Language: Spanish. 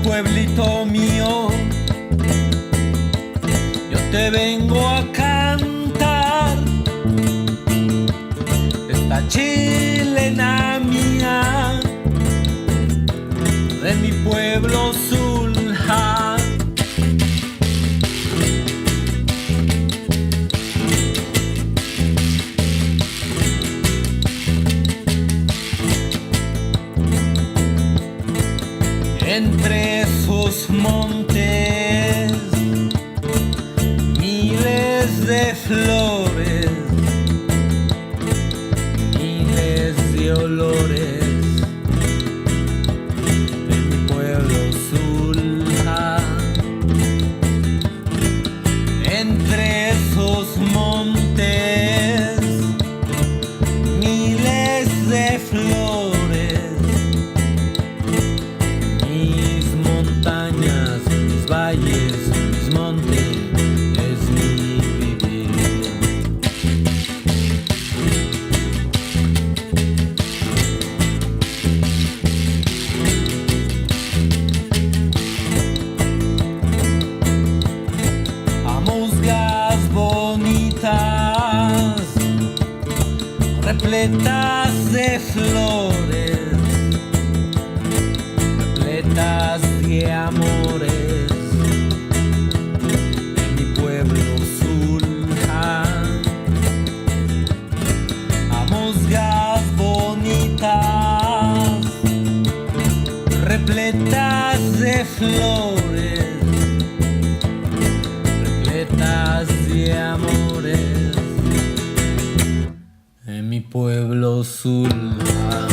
pueblito mío, yo te vengo a cantar esta chilena mía de mi pueblo Zulja. Entre sus montes, miles de flores, miles de olores de mi pueblo Zulja. Entre esos montes, miles de flores, mis valles, mis montes, es mi vivir. A musgas bonitas, repletas de flores, repletas de amores, de mi pueblo Zulja. A musgas bonitas, repletas de flores, repletas de amores, de mi pueblo Zulja.